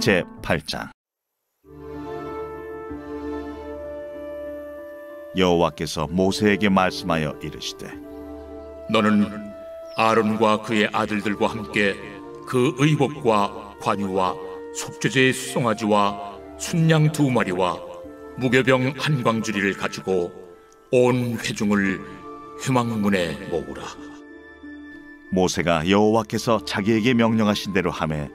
제8장. 여호와께서 모세에게 말씀하여 이르시되, 너는 아론과 그의 아들들과 함께 그 의복과 관유와 속죄제의 수송아지와 순양 2마리와 무교병 한 광주리를 가지고 온 회중을 회막문에 모으라. 모세가 여호와께서 자기에게 명령하신 대로 하매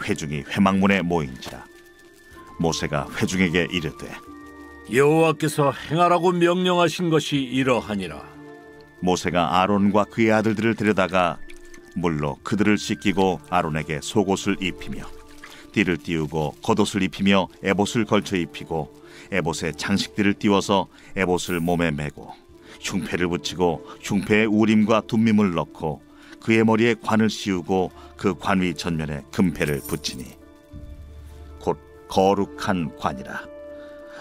회중이 회막문에 모인지라. 모세가 회중에게 이르되, 여호와께서 행하라고 명령하신 것이 이러하니라. 모세가 아론과 그의 아들들을 데려다가 물로 그들을 씻기고 아론에게 속옷을 입히며 띠를 띄우고 겉옷을 입히며 에봇을 걸쳐 입히고 에봇에 장식들을 띄워서 에봇을 몸에 메고 흉패를 붙이고 흉패에 우림과 둠밈을 넣고 그의 머리에 관을 씌우고 그 관 위 전면에 금패를 붙이니 곧 거룩한 관이라.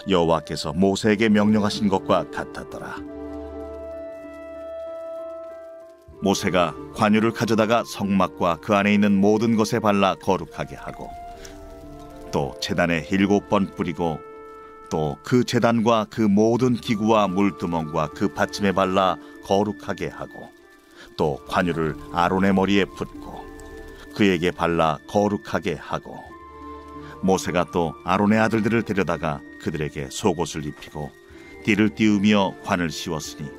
여호와께서 모세에게 명령하신 것과 같았더라. 모세가 관유를 가져다가 성막과 그 안에 있는 모든 것에 발라 거룩하게 하고 또 제단에 7번 뿌리고 또 그 제단과 그 모든 기구와 물두멍과 그 받침에 발라 거룩하게 하고 또 관유를 아론의 머리에 붓고 그에게 발라 거룩하게 하고 모세가 또 아론의 아들들을 데려다가 그들에게 속옷을 입히고 띠를 띄우며 관을 씌웠으니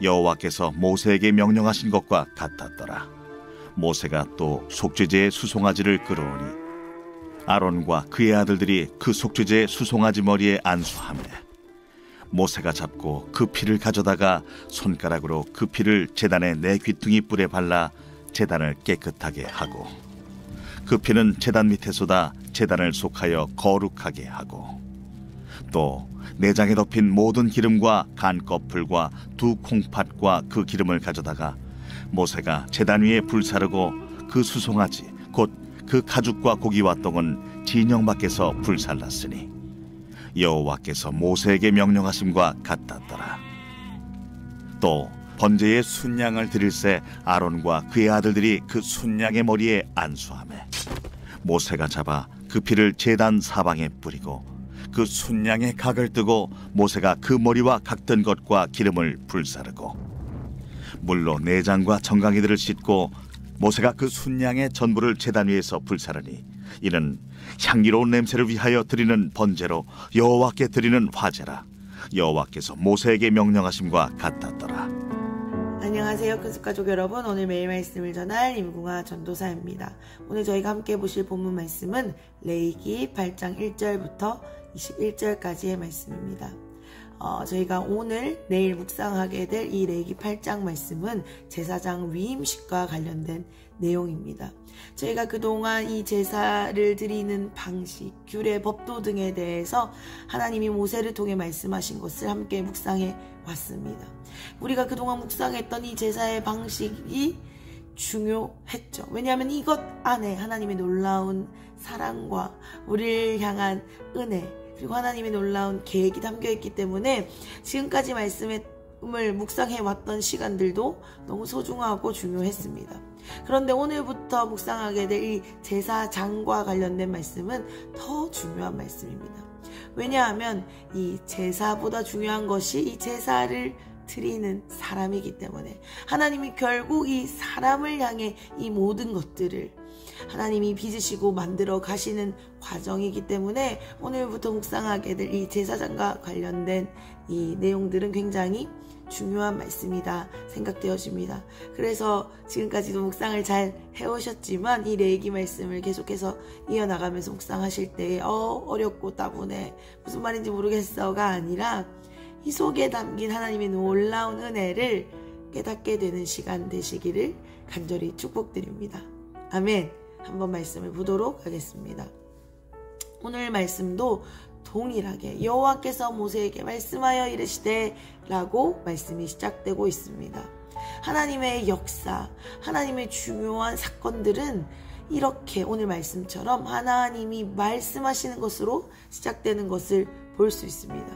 여호와께서 모세에게 명령하신 것과 같았더라. 모세가 또 속죄제의 수송아지를 끌어오니 아론과 그의 아들들이 그 속죄제의 수송아지 머리에 안수하매 모세가 잡고 그 피를 가져다가 손가락으로 그 피를 제단의 4귀퉁이 뿔에 발라 제단을 깨끗하게 하고 그 피는 제단 밑에 쏟아 제단을 속하여 거룩하게 하고 또 내장에 덮인 모든 기름과 간꺼풀과 2 콩팥과 그 기름을 가져다가 모세가 제단 위에 불사르고 그 수송아지 곧 그 가죽과 고기와 똥은 진영 밖에서 불살랐으니 여호와께서 모세에게 명령하심과 같았더라. 또 번제의 순양을 드릴새 아론과 그의 아들들이 그 순양의 머리에 안수하매 모세가 잡아 그 피를 제단 사방에 뿌리고 그 순양의 각을 뜨고 모세가 그 머리와 각든 것과 기름을 불사르고 물로 내장과 정강이들을 씻고 모세가 그 순양의 전부를 제단 위에서 불사르니 이는 향기로운 냄새를 위하여 드리는 번제로 여호와께 드리는 화제라. 여호와께서 모세에게 명령하심과 같았더라. 안녕하세요, 큰숲가족 여러분. 오늘 매일 말씀을 전할 임궁아 전도사입니다. 오늘 저희가 함께 보실 본문 말씀은 레위기 8장 1절부터 21절까지의 말씀입니다. 저희가 내일 묵상하게 될 이 레위기 8장 말씀은 제사장 위임식과 관련된 내용입니다. 저희가 그동안 이 제사를 드리는 방식, 규례, 법도 등에 대해서 하나님이 모세를 통해 말씀하신 것을 함께 묵상해 왔습니다. 우리가 그동안 묵상했던 이 제사의 방식이 중요했죠. 왜냐하면 이것 안에 하나님의 놀라운 사랑과 우리를 향한 은혜 그리고 하나님의 놀라운 계획이 담겨있기 때문에 지금까지 말씀을 묵상해왔던 시간들도 너무 소중하고 중요했습니다. 그런데 오늘부터 묵상하게 될 이 제사장과 관련된 말씀은 더 중요한 말씀입니다. 왜냐하면 이 제사보다 중요한 것이 이 제사를 드리는 사람이기 때문에 하나님이 결국 이 사람을 향해 이 모든 것들을 하나님이 빚으시고 만들어 가시는 과정이기 때문에 오늘부터 묵상하게 될 이 제사장과 관련된 이 내용들은 굉장히 중요한 말씀이다 생각되어집니다. 그래서 지금까지도 묵상을 잘 해오셨지만 이 레위기 말씀을 계속해서 이어나가면서 묵상하실 때에 어렵고 따분해 무슨 말인지 모르겠어가 아니라 이 속에 담긴 하나님의 놀라운 은혜를 깨닫게 되는 시간 되시기를 간절히 축복드립니다. 아멘. 한번 말씀을 보도록 하겠습니다. 오늘 말씀도 동일하게 여호와께서 모세에게 말씀하여 이르시되 라고 말씀이 시작되고 있습니다. 하나님의 역사, 하나님의 중요한 사건들은 이렇게 오늘 말씀처럼 하나님이 말씀하시는 것으로 시작되는 것을 볼 수 있습니다.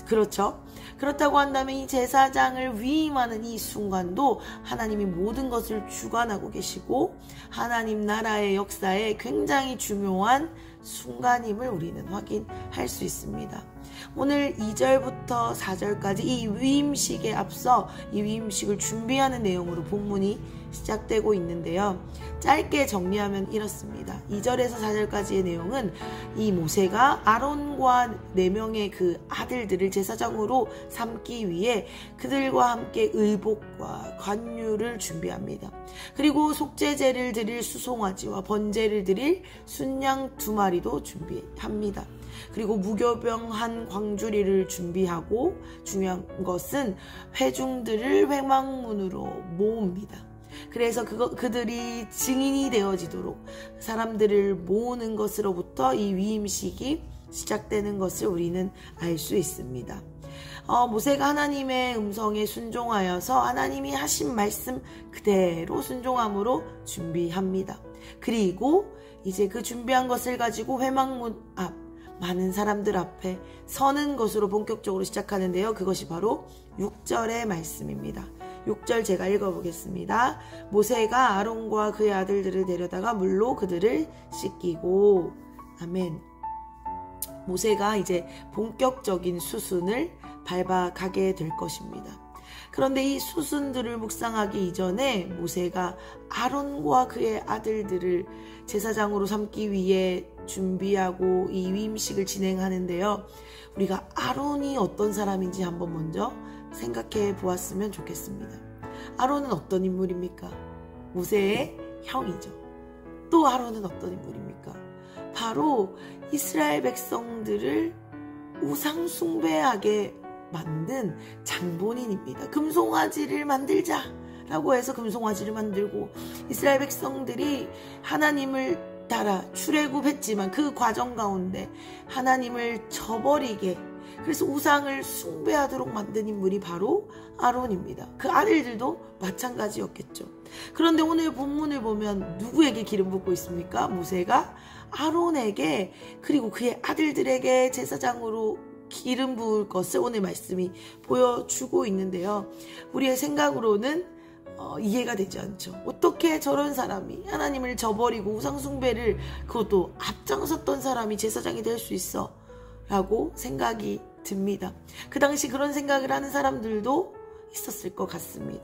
그렇죠? 그렇다고 한다면 이 제사장을 위임하는 이 순간도 하나님이 모든 것을 주관하고 계시고 하나님 나라의 역사에 굉장히 중요한 순간임을 우리는 확인할 수 있습니다. 오늘 2절부터 4절까지 이 위임식에 앞서 이 위임식을 준비하는 내용으로 본문이 시작되고 있는데요. 짧게 정리하면 이렇습니다. 2절에서 4절까지의 내용은 이 모세가 아론과 4명의 그 아들들을 제사장으로 삼기 위해 그들과 함께 의복과 관유를 준비합니다. 그리고 속죄제를 드릴 수송아지와 번제를 드릴 순양 2마리도 준비합니다. 그리고 무교병 한 광주리를 준비하고 중요한 것은 회중들을 회막문으로 모읍니다. 그래서 그들이 증인이 되어지도록 사람들을 모으는 것으로부터 이 위임식이 시작되는 것을 우리는 알 수 있습니다. 모세가 하나님의 음성에 순종하여서 하나님이 하신 말씀 그대로 순종함으로 준비합니다. 그리고 이제 그 준비한 것을 가지고 회막문 앞 많은 사람들 앞에 서는 것으로 본격적으로 시작하는데요. 그것이 바로 6절의 말씀입니다. 6절 제가 읽어보겠습니다. 모세가 아론과 그의 아들들을 데려다가 물로 그들을 씻기고. 아멘. 모세가 이제 본격적인 수순을 밟아가게 될 것입니다. 그런데 이 수순들을 묵상하기 이전에 모세가 아론과 그의 아들들을 제사장으로 삼기 위해 준비하고 이 위임식을 진행하는데요. 우리가 아론이 어떤 사람인지 한번 먼저 생각해 보았으면 좋겠습니다. 아론은 어떤 인물입니까? 모세의 형이죠. 또 아론은 어떤 인물입니까? 바로 이스라엘 백성들을 우상 숭배하게 만든 장본인입니다. 금송아지를 만들자 라고 해서 금송아지를 만들고 이스라엘 백성들이 하나님을 따라 출애굽했지만 그 과정 가운데 하나님을 저버리게, 그래서 우상을 숭배하도록 만든 인물이 바로 아론입니다. 그 아들들도 마찬가지였겠죠. 그런데 오늘 본문을 보면 누구에게 기름 붓고 있습니까? 모세가 아론에게 그리고 그의 아들들에게 제사장으로 기름 부을 것을 오늘 말씀이 보여주고 있는데요. 우리의 생각으로는 이해가 되지 않죠. 어떻게 저런 사람이 하나님을 저버리고 우상숭배를 그것도 앞장섰던 사람이 제사장이 될 수 있어? 라고 생각이 듭니다. 그 당시 그런 생각을 하는 사람들도 있었을 것 같습니다.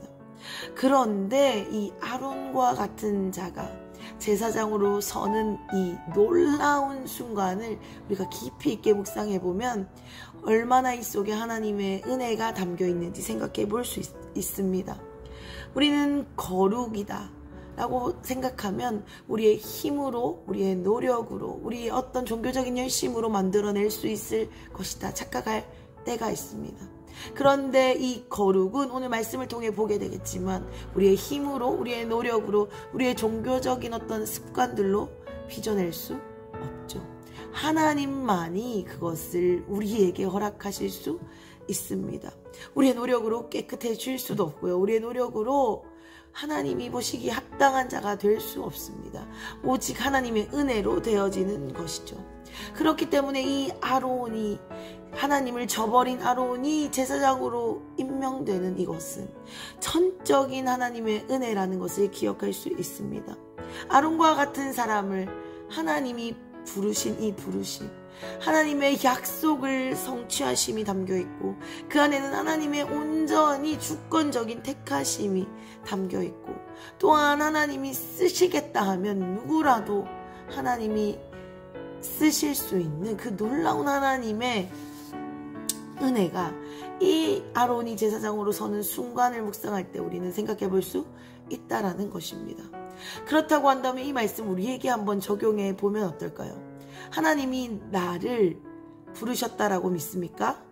그런데 이 아론과 같은 자가 제사장으로 서는 이 놀라운 순간을 우리가 깊이 있게 묵상해 보면 얼마나 이 속에 하나님의 은혜가 담겨 있는지 생각해 볼 수 있습니다. 우리는 거룩이다 라고 생각하면 우리의 힘으로, 우리의 노력으로, 우리의 어떤 종교적인 열심으로 만들어낼 수 있을 것이다 착각할 때가 있습니다. 그런데 이 거룩은 오늘 말씀을 통해 보게 되겠지만 우리의 힘으로, 우리의 노력으로, 우리의 종교적인 어떤 습관들로 빚어낼 수 없죠. 하나님만이 그것을 우리에게 허락하실 수 있습니다. 우리의 노력으로 깨끗해질 수도 없고요. 우리의 노력으로 하나님이 보시기에 합당한 자가 될 수 없습니다. 오직 하나님의 은혜로 되어지는 것이죠. 그렇기 때문에 이 아론이, 하나님을 저버린 아론이 제사장으로 임명되는 이것은 천적인 하나님의 은혜라는 것을 기억할 수 있습니다. 아론과 같은 사람을 하나님이 부르신 이 부르심, 하나님의 약속을 성취하심이 담겨있고 그 안에는 하나님의 온전히 주권적인 택하심이 담겨있고 또한 하나님이 쓰시겠다 하면 누구라도 하나님이 쓰실 수 있는 그 놀라운 하나님의 은혜가 이 아론이 제사장으로 서는 순간을 묵상할 때 우리는 생각해 볼 수 있다라는 것입니다. 그렇다고 한다면 이 말씀 우리에게 한번 적용해 보면 어떨까요? 하나님이 나를 부르셨다라고 믿습니까?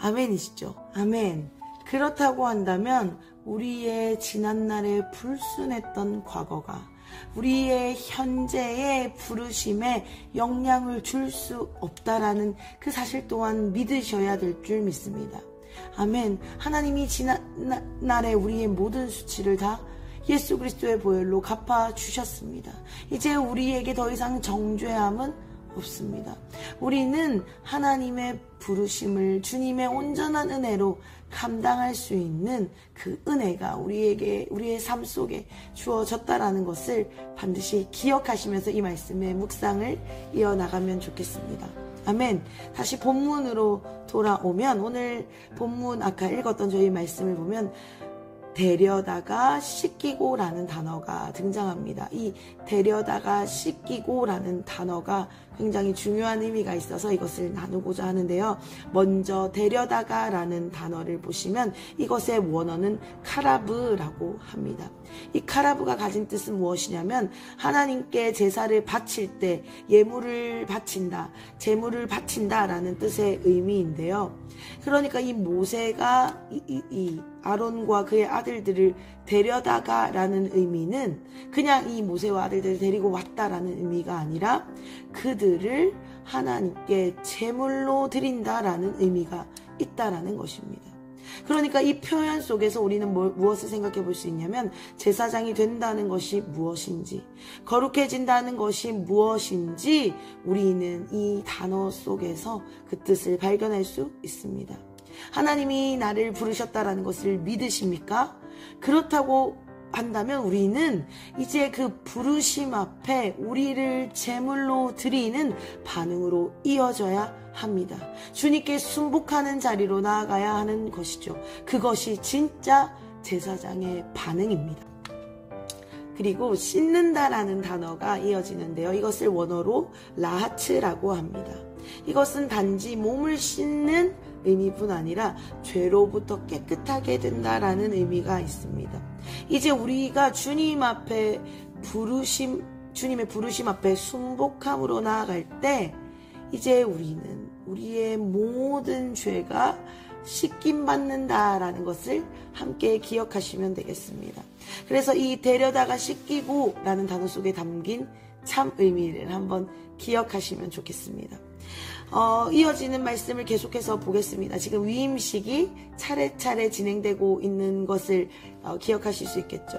아멘이시죠? 아멘. 그렇다고 한다면 우리의 지난날에 불순했던 과거가 우리의 현재의 부르심에 영향을 줄 수 없다라는 그 사실 또한 믿으셔야 될 줄 믿습니다. 아멘. 하나님이 지난날에 우리의 모든 수치를 다 예수 그리스도의 보혈로 갚아주셨습니다. 이제 우리에게 더 이상 정죄함은 없습니다. 우리는 하나님의 부르심을 주님의 온전한 은혜로 감당할 수 있는 그 은혜가 우리의 삶 속에 주어졌다라는 것을 반드시 기억하시면서 이 말씀의 묵상을 이어나가면 좋겠습니다. 아멘. 다시 본문으로 돌아오면 오늘 본문 아까 읽었던 저희 말씀을 보면 데려다가 씻기고라는 단어가 등장합니다. 이 데려다가 씻기고라는 단어가 굉장히 중요한 의미가 있어서 이것을 나누고자 하는데요. 먼저 데려다가라는 단어를 보시면 이것의 원어는 카라브라고 합니다. 이 카라브가 가진 뜻은 무엇이냐면 하나님께 제사를 바칠 때 예물을 바친다, 제물을 바친다라는 뜻의 의미인데요. 그러니까 이 모세가 이 아론과 그의 아들들을 데려다가라는 의미는 그냥 이 모세와 아들들을 데리고 왔다라는 의미가 아니라 그들을 하나님께 제물로 드린다라는 의미가 있다라는 것입니다. 그러니까 이 표현 속에서 우리는 무엇을 생각해 볼 수 있냐면 제사장이 된다는 것이 무엇인지, 거룩해진다는 것이 무엇인지 우리는 이 단어 속에서 그 뜻을 발견할 수 있습니다. 하나님이 나를 부르셨다라는 것을 믿으십니까? 그렇다고 한다면 우리는 이제 그 부르심 앞에 우리를 제물로 드리는 반응으로 이어져야 합니다. 주님께 순복하는 자리로 나아가야 하는 것이죠. 그것이 진짜 제사장의 반응입니다. 그리고 씻는다라는 단어가 이어지는데요. 이것을 원어로 라하츠라고 합니다. 이것은 단지 몸을 씻는 의미뿐 아니라 죄로부터 깨끗하게 된다라는 의미가 있습니다. 이제 우리가 주님 앞에 주님의 부르심 앞에 순복함으로 나아갈 때 이제 우리는 우리의 모든 죄가 씻김 받는다라는 것을 함께 기억하시면 되겠습니다. 그래서 이 데려다가 씻기고 라는 단어 속에 담긴 참 의미를 한번 기억하시면 좋겠습니다. 이어지는 말씀을 계속해서 보겠습니다. 지금 위임식이 차례차례 진행되고 있는 것을 기억하실 수 있겠죠.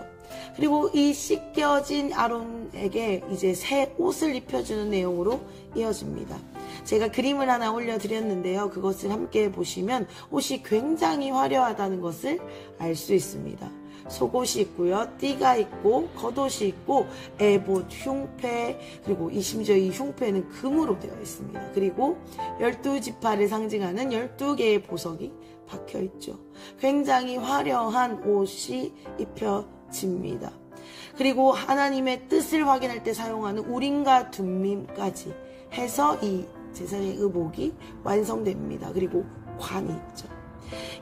그리고 이 씻겨진 아론에게 이제 새 옷을 입혀주는 내용으로 이어집니다. 제가 그림을 하나 올려드렸는데요. 그것을 함께 보시면 옷이 굉장히 화려하다는 것을 알 수 있습니다. 속옷이 있고요. 띠가 있고 겉옷이 있고 에봇, 흉패, 그리고 심지어 이 흉패는 금으로 되어 있습니다. 그리고 12지파를 상징하는 12개의 보석이 박혀 있죠. 굉장히 화려한 옷이 입혀집니다. 그리고 하나님의 뜻을 확인할 때 사용하는 우림과 둠밈까지 해서 이 제사장의 의복이 완성됩니다. 그리고 관이 있죠.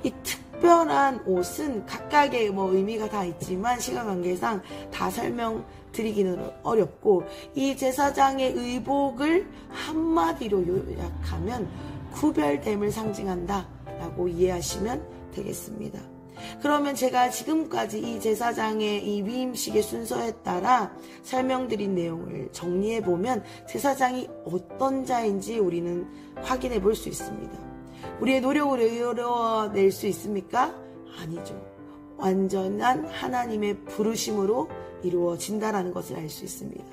이 특별한 옷은 각각의 의미가 다 있지만 시간 관계상 다 설명드리기는 어렵고 이 제사장의 의복을 한마디로 요약하면 구별됨을 상징한다 라고 이해하시면 되겠습니다. 그러면 제가 지금까지 이 제사장의 이 위임식의 순서에 따라 설명드린 내용을 정리해보면 제사장이 어떤 자인지 우리는 확인해 볼 수 있습니다. 우리의 노력으로 이루어낼 수 있습니까? 아니죠. 완전한 하나님의 부르심으로 이루어진다라는 것을 알 수 있습니다.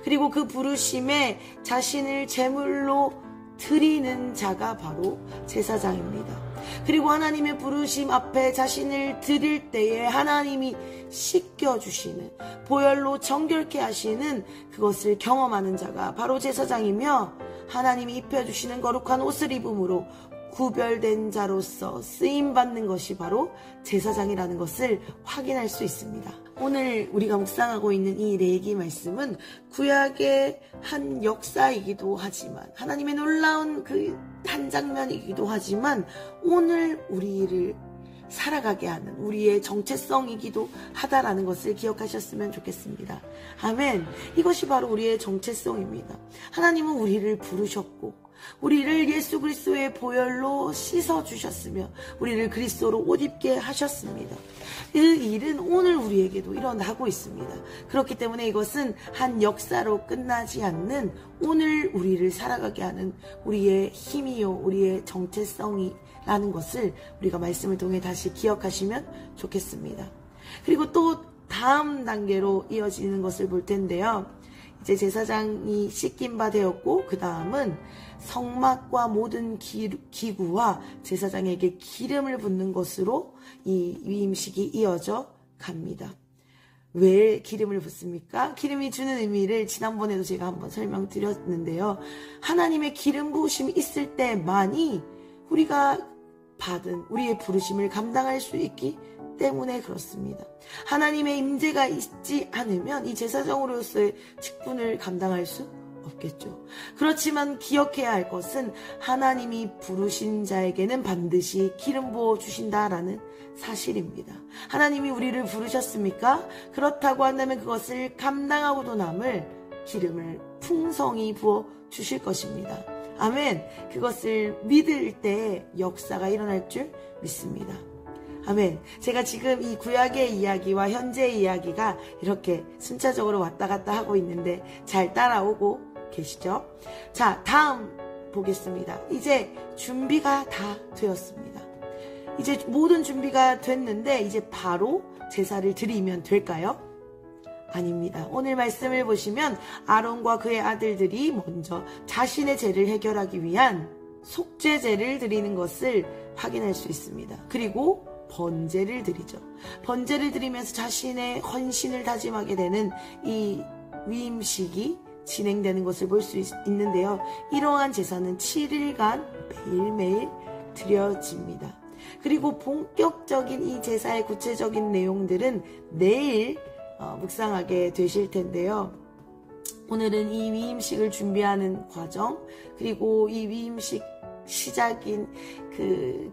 그리고 그 부르심에 자신을 제물로 드리는 자가 바로 제사장입니다. 그리고 하나님의 부르심 앞에 자신을 드릴 때에 하나님이 씻겨주시는, 보혈로 정결케 하시는 그것을 경험하는 자가 바로 제사장이며 하나님이 입혀주시는 거룩한 옷을 입음으로 구별된 자로서 쓰임받는 것이 바로 제사장이라는 것을 확인할 수 있습니다. 오늘 우리가 묵상하고 있는 이 레위기 말씀은 구약의 한 역사이기도 하지만 하나님의 놀라운 그 한 장면이기도 하지만 오늘 우리를 살아가게 하는 우리의 정체성이기도 하다라는 것을 기억하셨으면 좋겠습니다. 아멘. 이것이 바로 우리의 정체성입니다. 하나님은 우리를 부르셨고 우리를 예수 그리스도의 보혈로 씻어주셨으며 우리를 그리스도로 옷 입게 하셨습니다. 그 일은 오늘 우리에게도 일어나고 있습니다. 그렇기 때문에 이것은 한 역사로 끝나지 않는 오늘 우리를 살아가게 하는 우리의 힘이요 우리의 정체성이라는 것을 우리가 말씀을 통해 다시 기억하시면 좋겠습니다. 그리고 또 다음 단계로 이어지는 것을 볼 텐데요. 이제 제사장이 씻긴 바 되었고 그 다음은 성막과 모든 기구와 제사장에게 기름을 붓는 것으로 이 위임식이 이어져 갑니다. 왜 기름을 붓습니까? 기름이 주는 의미를 지난번에도 제가 한번 설명드렸는데요. 하나님의 기름 부으심이 있을 때만이 우리가 받은 우리의 부르심을 감당할 수 있기 때문에 그렇습니다. 하나님의 임재가 있지 않으면 이 제사장으로서의 직분을 감당할 수 없겠죠. 그렇지만 기억해야 할 것은 하나님이 부르신 자에게는 반드시 기름 부어 주신다라는 사실입니다. 하나님이 우리를 부르셨습니까? 그렇다고 한다면 그것을 감당하고도 남을 기름을 풍성히 부어 주실 것입니다. 아멘. 그것을 믿을 때 역사가 일어날 줄 믿습니다. 아멘. 제가 지금 이 구약의 이야기와 현재의 이야기가 이렇게 순차적으로 왔다 갔다 하고 있는데 잘 따라오고 계시죠? 자, 다음 보겠습니다. 이제 준비가 다 되었습니다. 이제 모든 준비가 됐는데 이제 바로 제사를 드리면 될까요? 아닙니다. 오늘 말씀을 보시면 아론과 그의 아들들이 먼저 자신의 죄를 해결하기 위한 속죄제를 드리는 것을 확인할 수 있습니다. 그리고 번제를 드리죠. 번제를 드리면서 자신의 헌신을 다짐하게 되는 이 위임식이 진행되는 것을 볼 수 있는데요. 이러한 제사는 7일간 매일매일 드려집니다. 그리고 본격적인 이 제사의 구체적인 내용들은 내일 묵상하게 되실 텐데요. 오늘은 이 위임식을 준비하는 과정, 그리고 이 위임식 시작인 그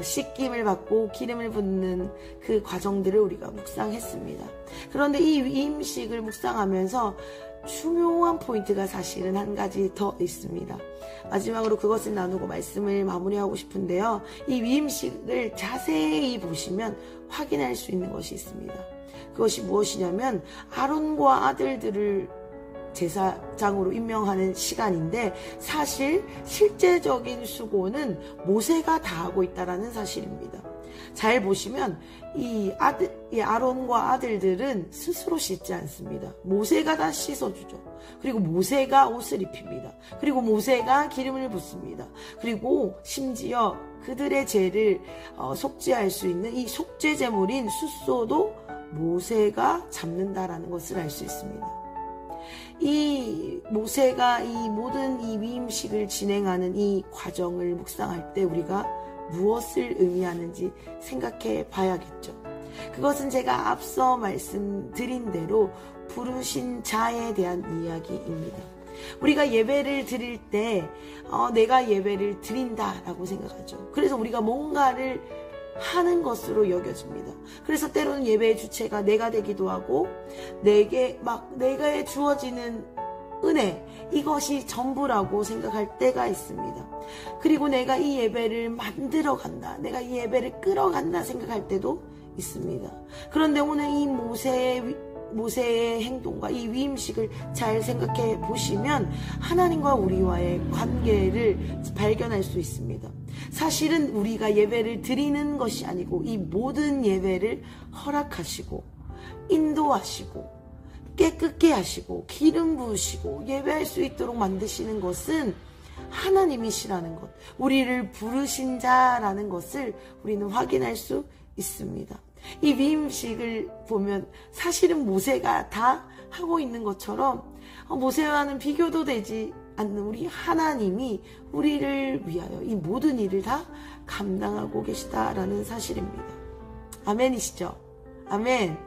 씻김을 받고 기름을 붓는 그 과정들을 우리가 묵상했습니다. 그런데 이 위임식을 묵상하면서 중요한 포인트가 사실은 한 가지 더 있습니다. 마지막으로 그것을 나누고 말씀을 마무리하고 싶은데요. 이 위임식을 자세히 보시면 확인할 수 있는 것이 있습니다. 그것이 무엇이냐면 아론과 아들들을 제사장으로 임명하는 시간인데 사실 실제적인 수고는 모세가 다 하고 있다는 사실입니다. 잘 보시면 이 아론과 아들들은 스스로 씻지 않습니다. 모세가 다 씻어주죠. 그리고 모세가 옷을 입힙니다. 그리고 모세가 기름을 붓습니다. 그리고 심지어 그들의 죄를 속죄할 수 있는 이 속죄 제물인 숫소도 모세가 잡는다라는 것을 알 수 있습니다. 이 모세가 이 모든 이 위임식을 진행하는 이 과정을 묵상할 때 우리가 무엇을 의미하는지 생각해 봐야겠죠. 그것은 제가 앞서 말씀드린 대로 부르신 자에 대한 이야기입니다. 우리가 예배를 드릴 때 내가 예배를 드린다라고 생각하죠. 그래서 우리가 뭔가를 하는 것으로 여겨집니다. 그래서 때로는 예배의 주체가 내가 되기도 하고 내게 주어지는 은혜, 이것이 전부라고 생각할 때가 있습니다. 그리고 내가 이 예배를 만들어 간다, 내가 이 예배를 끌어간다 생각할 때도 있습니다. 그런데 오늘 이 모세의 행동과 이 위임식을 잘 생각해 보시면 하나님과 우리와의 관계를 발견할 수 있습니다. 사실은 우리가 예배를 드리는 것이 아니고 이 모든 예배를 허락하시고 인도하시고 깨끗게 하시고 기름 부으시고 예배할 수 있도록 만드시는 것은 하나님이시라는 것, 우리를 부르신 자라는 것을 우리는 확인할 수 있습니다. 이 위임식을 보면 사실은 모세가 다 하고 있는 것처럼 모세와는 비교도 되지 않는 우리 하나님이 우리를 위하여 이 모든 일을 다 감당하고 계시다라는 사실입니다. 아멘이시죠? 아멘.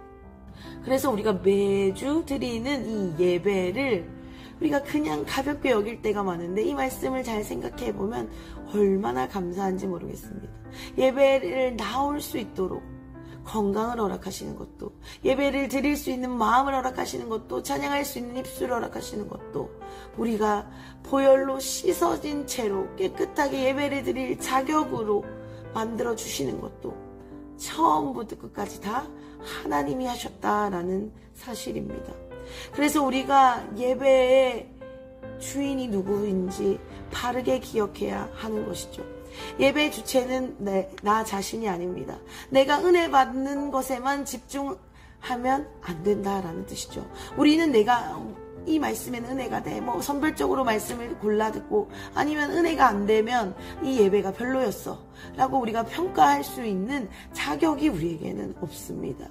그래서 우리가 매주 드리는 이 예배를 우리가 그냥 가볍게 여길 때가 많은데 이 말씀을 잘 생각해 보면 얼마나 감사한지 모르겠습니다. 예배를 나올 수 있도록 건강을 허락하시는 것도, 예배를 드릴 수 있는 마음을 허락하시는 것도, 찬양할 수 있는 입술을 허락하시는 것도, 우리가 보혈로 씻어진 채로 깨끗하게 예배를 드릴 자격으로 만들어 주시는 것도 처음부터 끝까지 다 하나님이 하셨다라는 사실입니다. 그래서 우리가 예배의 주인이 누구인지 바르게 기억해야 하는 것이죠. 예배의 주체는 나 자신이 아닙니다. 내가 은혜 받는 것에만 집중하면 안 된다라는 뜻이죠. 우리는 내가 이 말씀에는 은혜가 돼. 뭐 선별적으로 말씀을 골라 듣고 아니면 은혜가 안 되면 이 예배가 별로였어 라고 우리가 평가할 수 있는 자격이 우리에게는 없습니다.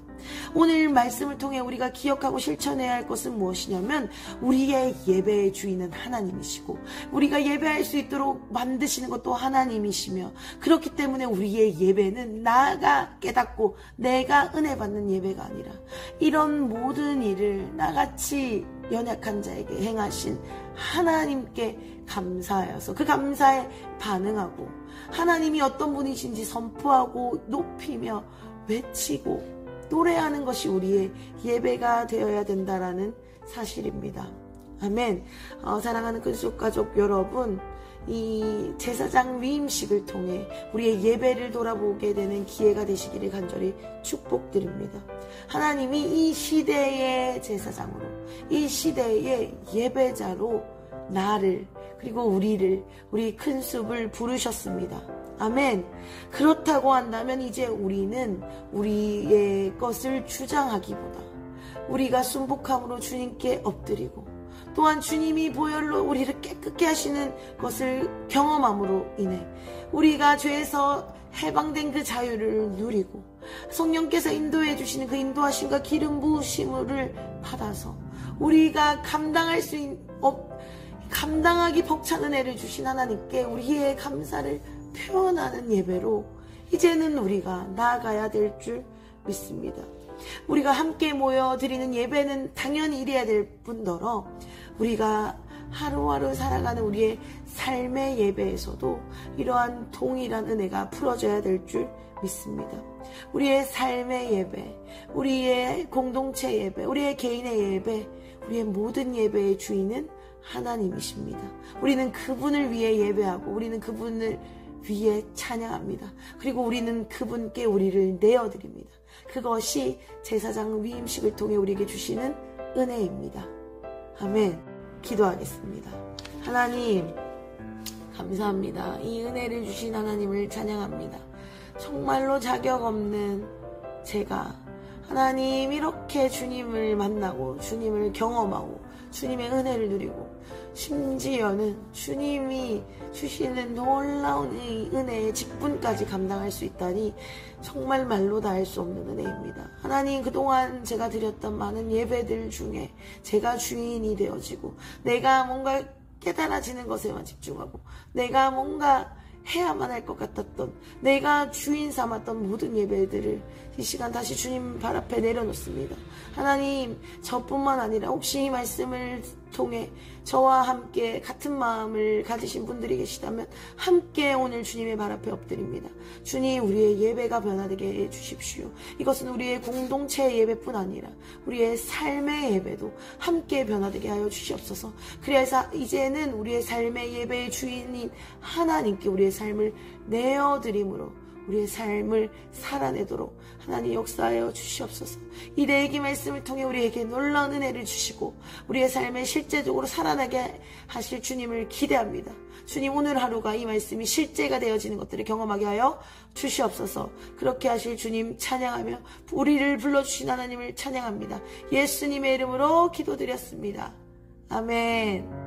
오늘 말씀을 통해 우리가 기억하고 실천해야 할 것은 무엇이냐면 우리의 예배의 주인은 하나님이시고 우리가 예배할 수 있도록 만드시는 것도 하나님이시며 그렇기 때문에 우리의 예배는 나가 깨닫고 내가 은혜 받는 예배가 아니라 이런 모든 일을 나같이 연약한 자에게 행하신 하나님께 감사하여서 그 감사에 반응하고 하나님이 어떤 분이신지 선포하고 높이며 외치고 노래하는 것이 우리의 예배가 되어야 된다라는 사실입니다. 아멘. 사랑하는 근속가족 여러분, 이 제사장 위임식을 통해 우리의 예배를 돌아보게 되는 기회가 되시기를 간절히 축복드립니다. 하나님이 이 시대의 제사장으로, 이 시대의 예배자로 나를 그리고 우리 큰숲을 부르셨습니다. 아멘. 그렇다고 한다면 이제 우리는 우리의 것을 주장하기보다 우리가 순복함으로 주님께 엎드리고 또한 주님이 보혈로 우리를 깨끗게 하시는 것을 경험함으로 인해 우리가 죄에서 해방된 그 자유를 누리고 성령께서 인도해 주시는 그 인도하심과 기름 부으심을 받아서 우리가 감당하기 벅찬 은혜를 주신 하나님께 우리의 감사를 표현하는 예배로 이제는 우리가 나아가야 될 줄 믿습니다. 우리가 함께 모여 드리는 예배는 당연히 이래야 될 뿐더러 우리가 하루하루 살아가는 우리의 삶의 예배에서도 이러한 동일한 은혜가 풀어져야 될 줄 믿습니다. 우리의 삶의 예배, 우리의 공동체 예배, 우리의 개인의 예배, 우리의 모든 예배의 주인은 하나님이십니다. 우리는 그분을 위해 예배하고 우리는 그분을 위해 찬양합니다. 그리고 우리는 그분께 우리를 내어드립니다. 그것이 제사장 위임식을 통해 우리에게 주시는 은혜입니다. 아멘. 기도하겠습니다. 하나님 감사합니다. 이 은혜를 주신 하나님을 찬양합니다. 정말로 자격 없는 제가 하나님 이렇게 주님을 만나고 주님을 경험하고 주님의 은혜를 누리고 심지어는 주님이 주시는 놀라운 이 은혜의 직분까지 감당할 수 있다니 정말 말로 다 할 수 없는 은혜입니다. 하나님 그동안 제가 드렸던 많은 예배들 중에 제가 주인이 되어지고 내가 뭔가 깨달아지는 것에만 집중하고 내가 뭔가 해야만 할 것 같았던 내가 주인 삼았던 모든 예배들을 이 시간 다시 주님 발 앞에 내려놓습니다. 하나님 저뿐만 아니라 혹시 이 말씀을 통해 저와 함께 같은 마음을 가지신 분들이 계시다면 함께 오늘 주님의 발 앞에 엎드립니다. 주님 우리의 예배가 변화되게 해주십시오. 이것은 우리의 공동체의 예배뿐 아니라 우리의 삶의 예배도 함께 변화되게 하여 주시옵소서. 그래서 이제는 우리의 삶의 예배의 주인인 하나님께 우리의 삶을 내어드림으로 우리의 삶을 살아내도록 하나님 역사하여 주시옵소서. 이 내기 말씀을 통해 우리에게 놀라운 은혜를 주시고 우리의 삶에 실제적으로 살아나게 하실 주님을 기대합니다. 주님 오늘 하루가 이 말씀이 실제가 되어지는 것들을 경험하게 하여 주시옵소서. 그렇게 하실 주님 찬양하며 우리를 불러주신 하나님을 찬양합니다. 예수님의 이름으로 기도드렸습니다. 아멘.